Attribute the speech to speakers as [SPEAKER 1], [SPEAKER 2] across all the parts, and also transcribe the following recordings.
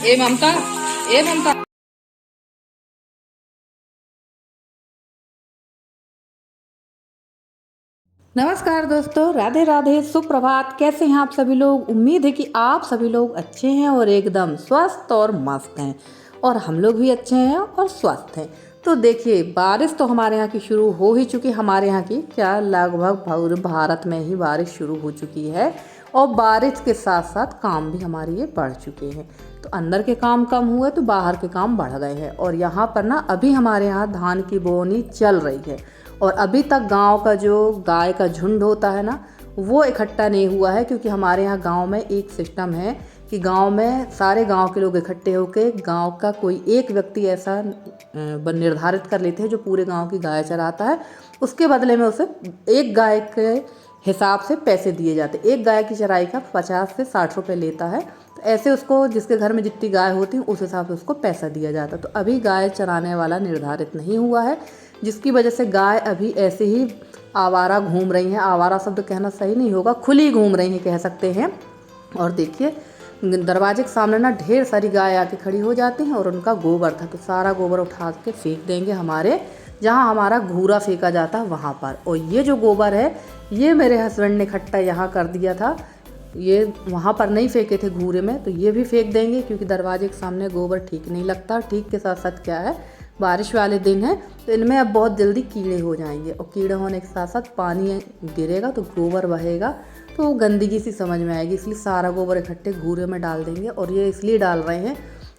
[SPEAKER 1] ए ममता, ए ममता। नमस्कार दोस्तों, राधे राधे, सुप्रभात। कैसे हैं आप सभी लोग? उम्मीद है कि आप सभी लोग अच्छे हैं और एकदम स्वस्थ और मस्त हैं। और हम लोग भी अच्छे हैं और स्वस्थ हैं। तो देखिए, बारिश तो हमारे यहाँ की शुरू हो ही चुकी। हमारे यहाँ की क्या, लगभग पूरे भारत में ही बारिश शुरू हो चुकी है। और बारिश के साथ साथ काम भी हमारे ये बढ़ चुके हैं। तो अंदर के काम कम हुए तो बाहर के काम बढ़ गए हैं। और यहाँ पर ना अभी हमारे यहाँ धान की बोनी चल रही है। और अभी तक गांव का जो गाय का झुंड होता है ना, वो इकट्ठा नहीं हुआ है। क्योंकि हमारे यहाँ गांव में एक सिस्टम है कि गांव में सारे गांव के लोग इकट्ठे होकर गांव का कोई एक व्यक्ति ऐसा निर्धारित कर लेते हैं जो पूरे गांव की गाय चराता है। उसके बदले में उसे एक गाय के हिसाब से पैसे दिए जाते हैं। एक गाय की चराई का 50 से 60 रुपये लेता है। तो ऐसे उसको, जिसके घर में जितनी गाय होती है उस हिसाब से उसको पैसा दिया जाता है। तो अभी गाय चराने वाला निर्धारित नहीं हुआ है, जिसकी वजह से गाय अभी ऐसे ही आवारा घूम रही हैं। आवारा शब्द कहना सही नहीं होगा, खुली घूम रही हैं कह सकते हैं। और देखिए, दरवाजे के सामने ना ढेर सारी गाय आके खड़ी हो जाती हैं। और उनका गोबर था तो सारा गोबर उठा के फेंक देंगे हमारे जहाँ हमारा घूरा फेंका जाता है वहाँ पर। और ये जो गोबर है, ये मेरे हस्बैंड ने इकट्ठा यहाँ कर दिया था। ये वहाँ पर नहीं फेंके थे घूरे में, तो ये भी फेंक देंगे। क्योंकि दरवाजे के सामने गोबर ठीक नहीं लगता। ठीक के साथ साथ क्या है, बारिश वाले दिन है तो इनमें अब बहुत जल्दी कीड़े हो जाएंगे। और कीड़े होने के साथ साथ पानी गिरेगा तो गोबर बहेगा, तो वो गंदगी सी समझ में आएगी। इसलिए सारा गोबर इकट्ठे घूरे में डाल देंगे। और ये इसलिए डाल रहे हैं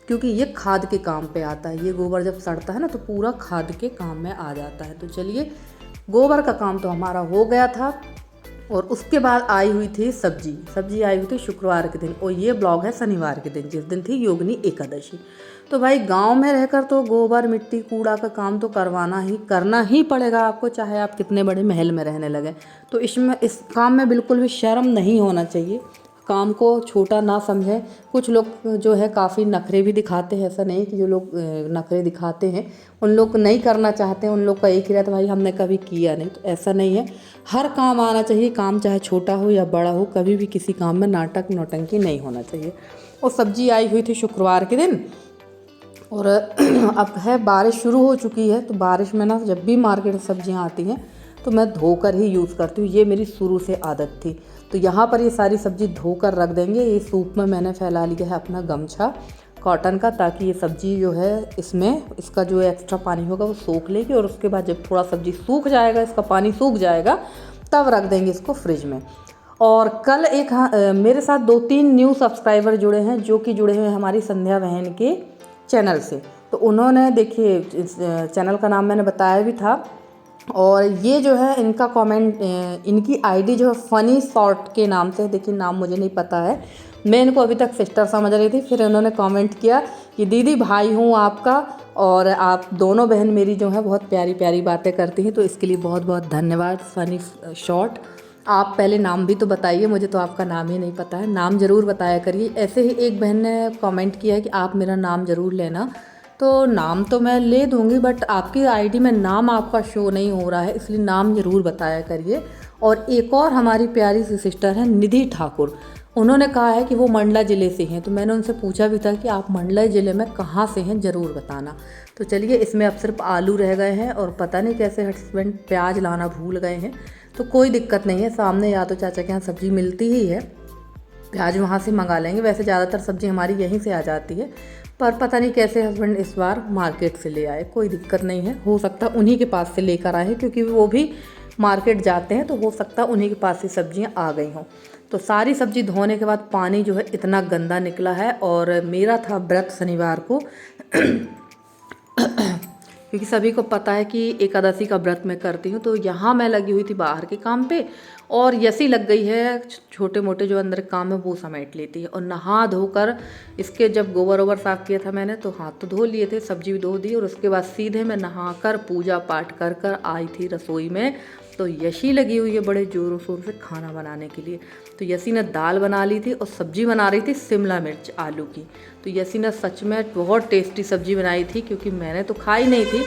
[SPEAKER 1] क्योंकि ये खाद के काम पे आता है। ये गोबर जब सड़ता है ना तो पूरा खाद के काम में आ जाता है। तो चलिए, गोबर का काम तो हमारा हो गया था। और उसके बाद आई हुई थी सब्जी आई हुई थी शुक्रवार के दिन। और ये ब्लॉग है शनिवार के दिन, जिस दिन थी योगिनी एकादशी। तो भाई, गांव में रहकर तो गोबर मिट्टी कूड़ा का काम तो करना ही पड़ेगा आपको, चाहे आप कितने बड़े महल में रहने लगे। तो इस काम में बिल्कुल भी शर्म नहीं होना चाहिए। काम को छोटा ना समझें। कुछ लोग जो है काफ़ी नखरे भी दिखाते हैं। ऐसा नहीं कि जो लोग नखरे दिखाते हैं उन लोग नहीं करना चाहते हैं, उन लोग का एक ही रहता है भाई हमने कभी किया नहीं। तो ऐसा नहीं है, हर काम आना चाहिए। काम चाहे छोटा हो या बड़ा हो, कभी भी किसी काम में नाटक नौटंकी नहीं होना चाहिए। और सब्जी आई हुई थी शुक्रवार के दिन। और अब है बारिश शुरू हो चुकी है। तो बारिश में ना जब भी मार्केट में सब्जियाँ आती हैं तो मैं धोकर ही यूज़ करती हूँ। ये मेरी शुरू से आदत थी। तो यहाँ पर ये सारी सब्ज़ी धोकर रख देंगे। ये सूप में मैंने फैला लिया है अपना गमछा कॉटन का, ताकि ये सब्ज़ी जो है इसका जो एक्स्ट्रा पानी होगा वो सोख लेगी। और उसके बाद जब थोड़ा सब्ज़ी सूख जाएगा, इसका पानी सूख जाएगा, तब रख देंगे इसको फ्रिज में। और कल मेरे साथ 2-3 न्यू सब्सक्राइबर जुड़े हैं, जो कि जुड़े हुए हैं हमारी संध्या बहन के चैनल से। तो उन्होंने, देखिए, इस चैनल का नाम मैंने बताया भी था। और ये जो है इनका कमेंट, इनकी आईडी जो है फ़नी शॉर्ट के नाम से, देखिए नाम मुझे नहीं पता है, मैं इनको अभी तक सिस्टर समझ रही थी। फिर उन्होंने कमेंट किया कि दीदी भाई हूँ आपका, और आप दोनों बहन मेरी जो है बहुत प्यारी प्यारी बातें करती हैं। तो इसके लिए बहुत बहुत धन्यवाद फ़नी शॉर्ट। आप पहले नाम भी तो बताइए, मुझे तो आपका नाम ही नहीं पता है, नाम ज़रूर बताया करिए। ऐसे ही एक बहन ने कमेंट किया है कि आप मेरा नाम ज़रूर लेना। तो नाम तो मैं ले दूंगी, बट आपकी आईडी में नाम आपका शो नहीं हो रहा है, इसलिए नाम ज़रूर बताया करिए। और एक और हमारी प्यारी सी सिस्टर है निधि ठाकुर, उन्होंने कहा है कि वो मंडला ज़िले से हैं। तो मैंने उनसे पूछा भी था कि आप मंडला ज़िले में कहाँ से हैं, ज़रूर बताना। तो चलिए, इसमें अब सिर्फ आलू रह गए हैं और पता नहीं कैसे हस्बैंड प्याज लाना भूल गए हैं। तो कोई दिक्कत नहीं है, सामने या तो चाचा के यहाँ सब्ज़ी मिलती ही है, प्याज वहाँ से मंगा लेंगे। वैसे ज़्यादातर सब्ज़ी हमारी यहीं से आ जाती है, पर पता नहीं कैसे हस्बैंड इस बार मार्केट से ले आए। कोई दिक्कत नहीं है, हो सकता है उन्हीं के पास से लेकर आए हैं, क्योंकि वो भी मार्केट जाते हैं। तो हो सकता है उन्हीं के पास से सब्जियां आ गई हों। तो सारी सब्जी धोने के बाद पानी जो है इतना गंदा निकला है। और मेरा था व्रत शनिवार को क्योंकि सभी को पता है कि एकादशी का व्रत मैं करती हूँ। तो यहाँ मैं लगी हुई थी बाहर के काम पे, और यसी लग गई है छोटे मोटे जो अंदर काम है वो समेट लेती है। और नहा धोकर इसके जब गोबर वोबर साफ़ किया था मैंने, तो हाथ तो धो लिए थे, सब्जी भी धो दी। और उसके बाद सीधे मैं नहाकर पूजा पाठ कर कर आई थी रसोई में। तो यशी लगी हुई है बड़े ज़ोरों शोर से खाना बनाने के लिए। तो यसी ने दाल बना ली थी और सब्जी बना रही थी शिमला मिर्च आलू की। तो यसी ने सच में बहुत टेस्टी सब्जी बनाई थी, क्योंकि मैंने तो खाई नहीं थी,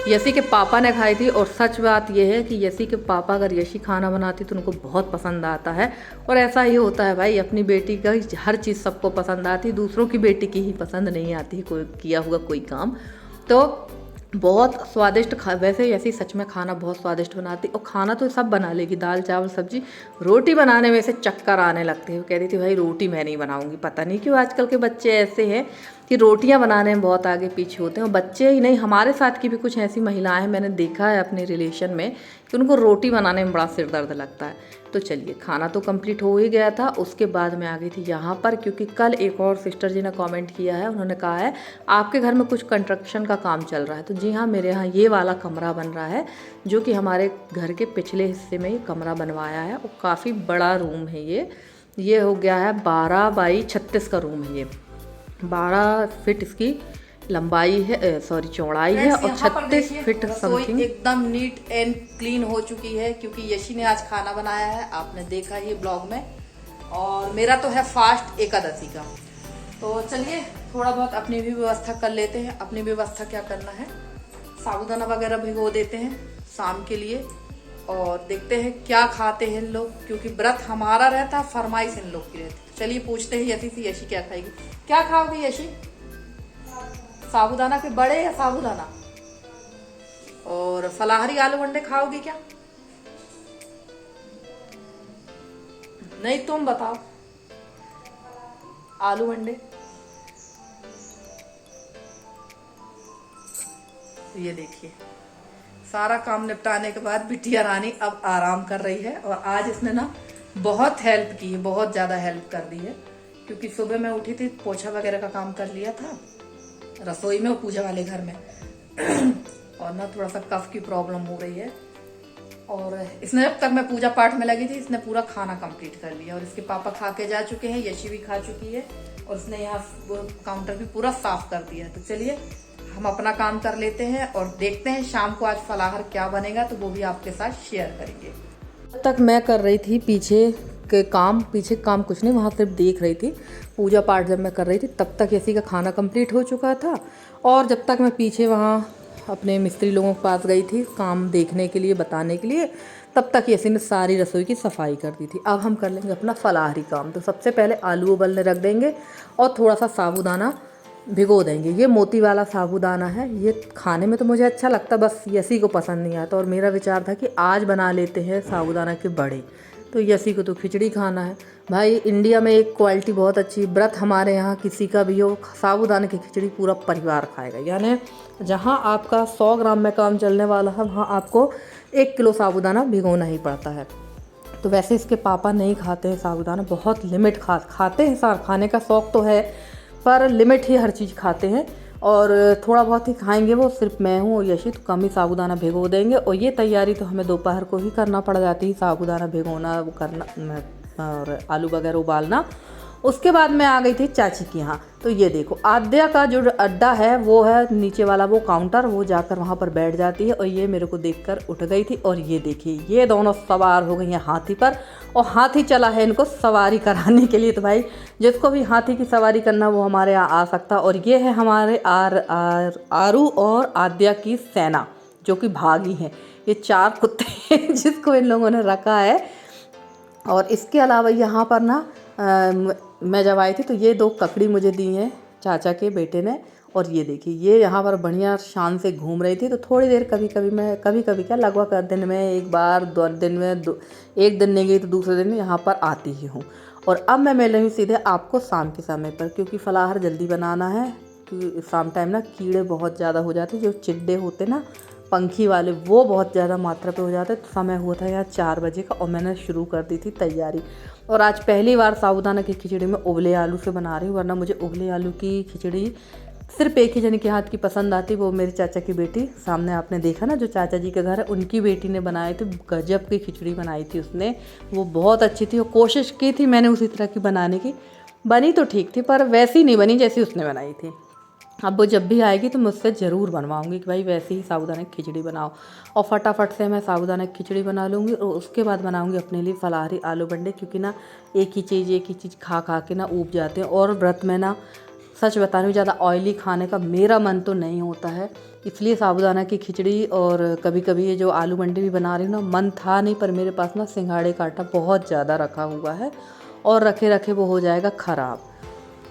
[SPEAKER 1] यशी के पापा ने खाई थी। और सच बात यह है कि यशी के पापा अगर यशी खाना बनाती तो उनको बहुत पसंद आता है। और ऐसा ही होता है भाई, अपनी बेटी का हर चीज़ सबको पसंद आती, दूसरों की बेटी की ही पसंद नहीं आती कोई किया हुआ कोई काम। तो बहुत स्वादिष्ट वैसे यशी सच में खाना बहुत स्वादिष्ट बनाती। और खाना तो सब बना लेगी, दाल चावल सब्जी, रोटी बनाने में से चक्कर आने लगते हैं। वो कह रही थी भाई रोटी मैं नहीं बनाऊंगी। पता नहीं क्यों आजकल के बच्चे ऐसे हैं कि रोटियां बनाने में बहुत आगे पीछे होते हैं। और बच्चे ही नहीं, हमारे साथ की भी कुछ ऐसी महिलाएं हैं, मैंने देखा है अपने रिलेशन में कि उनको रोटी बनाने में बड़ा सिर दर्द लगता है। तो चलिए, खाना तो कंप्लीट हो ही गया था। उसके बाद मैं आ गई थी यहाँ पर, क्योंकि कल एक और सिस्टर जी ने कमेंट किया है। उन्होंने कहा है आपके घर में कुछ कंस्ट्रक्शन का काम चल रहा है। तो जी हाँ, मेरे यहाँ ये वाला कमरा बन रहा है, जो कि हमारे घर के पिछले हिस्से में ये कमरा बनवाया है। और काफ़ी बड़ा रूम है ये हो गया है 12 बाई 36 का रूम है। ये 12 फीट इसकी लंबाई है, सॉरी चौड़ाई है, और 36 फीट समथिंग। एकदम नीट एंड क्लीन हो चुकी है, क्योंकि यशी ने आज खाना बनाया है, आपने देखा ही ब्लॉग में। और मेरा तो है फास्ट एकादशी का। तो चलिए थोड़ा बहुत अपनी भी व्यवस्था कर लेते हैं। अपनी व्यवस्था क्या करना है, साबूदाना वगैरह भिगो देते हैं शाम के लिए, और देखते हैं क्या खाते हैं इन लोग, क्योंकि व्रत हमारा रहता, फरमाइश इन लोग की रहती। चलिए पूछते हैं यशी से, यशी क्या खाएगी। क्या खाओगी यशी? साबूदाना के बड़े या साबूदाना? और फलाहारी आलू अंडे खाओगी क्या? नहीं, तुम बताओ। आलू अंडे। ये देखिए, सारा काम निपटाने के बाद बिटिया रानी अब आराम कर रही है। और आज इसने ना बहुत हेल्प की है, बहुत ज्यादा हेल्प कर दी है। क्योंकि सुबह मैं उठी थी, पोछा वगैरह का काम कर लिया था रसोई में और पूजा वाले घर में। और ना थोड़ा सा कफ की प्रॉब्लम हो रही है। और इसने जब तक मैं पूजा पाठ में लगी थी, इसने पूरा खाना कंप्लीट कर लिया। और इसके पापा खा के जा चुके हैं, यशी भी खा चुकी है। और इसने यहाँ काउंटर भी पूरा साफ कर दिया है। तो चलिए हम अपना काम कर लेते हैं और देखते हैं शाम को आज फलाहार क्या बनेगा, तो वो भी आपके साथ शेयर करेंगे। तब तक मैं कर रही थी पीछे काम कुछ नहीं, वहाँ सिर्फ देख रही थी। पूजा पाठ जब मैं कर रही थी तब तक यशी का खाना कंप्लीट हो चुका था। और जब तक मैं पीछे वहाँ अपने मिस्त्री लोगों के पास गई थी काम देखने के लिए, बताने के लिए, तब तक यशी ने सारी रसोई की सफाई कर दी थी। अब हम कर लेंगे अपना फलाहारी काम। तो सबसे पहले आलू उबलने रख देंगे और थोड़ा सा साबूदाना भिगो देंगे। ये मोती वाला साबूदाना है, ये खाने में तो मुझे अच्छा लगता, बस यशी को पसंद नहीं आता। और मेरा विचार था कि आज बना लेते हैं साबूदाना के बड़े। तो यशी को तो खिचड़ी खाना है भाई। इंडिया में एक क्वालिटी बहुत अच्छी, व्रत हमारे यहाँ किसी का भी हो, साबूदाने की खिचड़ी पूरा परिवार खाएगा। यानी जहाँ आपका 100 ग्राम में काम चलने वाला है, वहाँ आपको 1 किलो साबूदाना भिगोना ही पड़ता है। तो वैसे इसके पापा नहीं खाते हैं साबूदाना, बहुत लिमिट खाते हैं। खाने का शौक़ तो है, पर लिमिट ही हर चीज़ खाते हैं। और थोड़ा बहुत ही खाएंगे वो, सिर्फ मैं हूँ और यशी, तो कम ही साबूदाना भिगो देंगे। और ये तैयारी तो हमें दोपहर को ही करना पड़ जाती है, साबूदाना भिगोना, वो करना और आलू वगैरह उबालना। उसके बाद मैं आ गई थी चाची के यहाँ। तो ये देखो, आद्या का जो अड्डा है वो है नीचे वाला वो काउंटर, वो जाकर वहाँ पर बैठ जाती है। और ये मेरे को देखकर उठ गई थी। और ये देखिए, ये दोनों सवार हो गई हैं हाथी पर, और हाथी चला है इनको सवारी कराने के लिए। तो भाई जिसको भी हाथी की सवारी करना वो हमारे यहाँ आ सकता। और ये है हमारे आरू और आद्या की सेना, जो कि भागी हैं। ये 4 कुत्ते जिसको इन लोगों ने रखा है। और इसके अलावा यहाँ पर ना मैं जब आई थी तो ये 2 ककड़ी मुझे दी हैं चाचा के बेटे ने। और ये देखिए, ये यहाँ पर बढ़िया शान से घूम रही थी। तो थोड़ी देर कभी कभी क्या, लगभग दिन में एक बार, 2 दिन में एक दिन नहीं गई तो दूसरे दिन यहाँ पर आती ही हूँ। और अब मैं मिल रही हूँ सीधे आपको शाम के समय पर, क्योंकि फलाहार जल्दी बनाना है। क्योंकि शाम टाइम ना कीड़े बहुत ज़्यादा हो जाते, जो चिड्डे होते ना पंखी वाले, वो बहुत ज़्यादा मात्रा पे हो जाते। तो समय हुआ था यहाँ 4 बजे का, और मैंने शुरू कर दी थी तैयारी। और आज पहली बार साबूदाना की खिचड़ी में उबले आलू से बना रही हूँ, वरना मुझे उबले आलू की खिचड़ी सिर्फ एक ही जन के हाथ की पसंद आती, वो मेरी चाचा की बेटी। सामने आपने देखा ना, जो चाचा जी का घर है, उनकी बेटी ने बनाई थी, गजब की खिचड़ी बनाई थी उसने, वो बहुत अच्छी थी। और कोशिश की थी मैंने उसी तरह की बनाने की, बनी तो ठीक थी, पर वैसी नहीं बनी जैसी उसने बनाई थी। अब वो जब भी आएगी तो मुझसे ज़रूर बनवाऊंगी कि भाई वैसे ही साबूदाना की खिचड़ी बनाओ। और फटाफट से मैं साबूदाना की खिचड़ी बना लूँगी। और उसके बाद बनाऊंगी अपने लिए फलाहारी आलू बंडे, क्योंकि ना एक ही चीज़ खा खा के ना ऊब जाते हैं। और व्रत में ना सच बता रही हूँ, ज़्यादा ऑयली खाने का मेरा मन तो नहीं होता है, इसलिए साबूदाना की खिचड़ी और कभी कभी ये जो आलू मंडी भी बना रही हूँ ना, मन था नहीं, पर मेरे पास ना सिंघाड़े का आटा बहुत ज़्यादा रखा हुआ है और रखे रखे वो हो जाएगा ख़राब,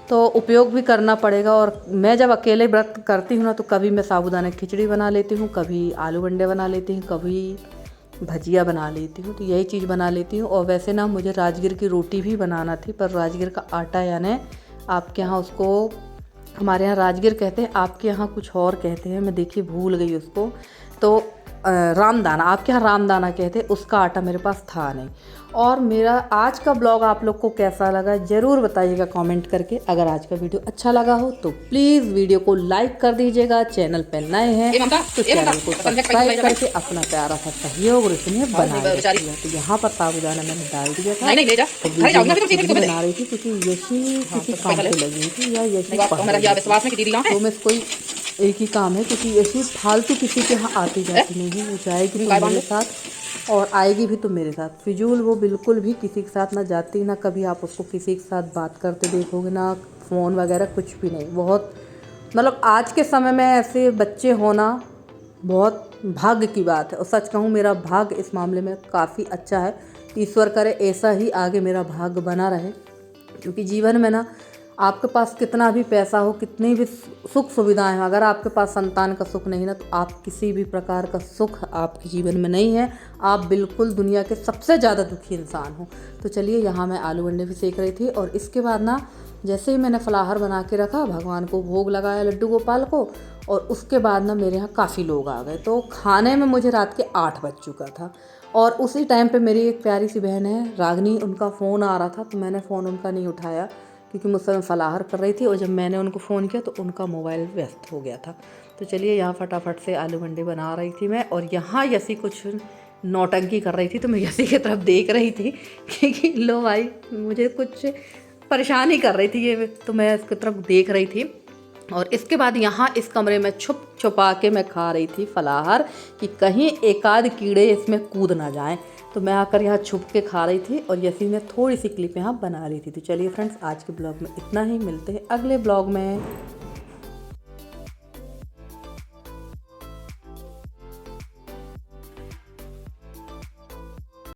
[SPEAKER 1] तो उपयोग भी करना पड़ेगा। और मैं जब अकेले व्रत करती हूँ ना, तो कभी मैं साबूदाना की खिचड़ी बना लेती हूँ, कभी आलू बंडे बना लेती हूँ, कभी भजिया बना लेती हूँ, तो यही चीज़ बना लेती हूँ। और वैसे ना मुझे राजगिर की रोटी भी बनाना थी, पर राजगिर का आटा यानी आपके यहाँ उसको, हमारे यहाँ राजगिर कहते हैं, आपके यहाँ कुछ और कहते हैं, मैं देखिए भूल गई उसको, तो रामदाना, आपके यहाँ रामदाना कहते हैं, उसका आटा मेरे पास था नहीं। और मेरा आज का ब्लॉग आप लोग को कैसा लगा ज़रूर बताइएगा कमेंट करके। अगर आज का वीडियो अच्छा लगा हो तो प्लीज़ वीडियो को लाइक कर दीजिएगा, चैनल पर नए हैं तो चैनल को सब्सक्राइब करके अपना प्यारा सा सहयोग और इसमें बना दीजिएगा। तो यहाँ पर साबूदाना मैंने डाल दिया था, बना रही थी क्योंकि यशी किसी काम पे लगी थी या यशी, तो मैं कोई एक ही काम है, क्योंकि यशी फालतू किसी के यहाँ आती जाती नहीं, वो जाएगी तो मेरे साथ और आएगी भी तो मेरे साथ। फिजूल वो बिल्कुल भी किसी के साथ ना जाती, ना कभी आप उसको किसी के साथ बात करते देखोगे, ना फ़ोन वगैरह कुछ भी नहीं। बहुत मतलब आज के समय में ऐसे बच्चे होना बहुत भाग्य की बात है, और सच कहूँ मेरा भाग्य इस मामले में काफ़ी अच्छा है। ईश्वर करे ऐसा ही आगे मेरा भाग्य बना रहे, क्योंकि जीवन में ना आपके पास कितना भी पैसा हो, कितनी भी सुख सुविधाएं हैं, अगर आपके पास संतान का सुख नहीं ना, तो आप किसी भी प्रकार का सुख आपके जीवन में नहीं है, आप बिल्कुल दुनिया के सबसे ज़्यादा दुखी इंसान हो। तो चलिए, यहाँ मैं आलू बंडे भी सेक रही थी, और इसके बाद ना जैसे ही मैंने फलाहार बना के रखा, भगवान को भोग लगाया लड्डू गोपाल को, और उसके बाद ना मेरे यहाँ काफ़ी लोग आ गए, तो खाने में मुझे रात के 8 बज चुका था। और उसी टाइम पे मेरी एक प्यारी सी बहन है रागनी, उनका फ़ोन आ रहा था, तो मैंने फ़ोन उनका नहीं उठाया क्योंकि मुझसे मैं फलाहार कर रही थी, और जब मैंने उनको फ़ोन किया तो उनका मोबाइल व्यस्त हो गया था। तो चलिए, यहाँ फटाफट से आलू बंडे बना रही थी मैं, और यहाँ यसी कुछ नौटंकी कर रही थी, तो मैं यसी की तरफ देख रही थी कि लो भाई, मुझे कुछ परेशानी कर रही थी ये, तो मैं इसकी तरफ देख रही थी। और इसके बाद यहाँ इस कमरे में छुप छुपा के मैं खा रही थी फलाहार, कि कहीं एक आध कीड़े इसमें कूद ना जाएं, तो मैं आकर यहाँ छुप के खा रही थी, और यसी मैं थोड़ी सी क्लिप यहाँ बना रही थी। तो चलिए फ्रेंड्स, आज के ब्लॉग में इतना ही, मिलते हैं अगले ब्लॉग में।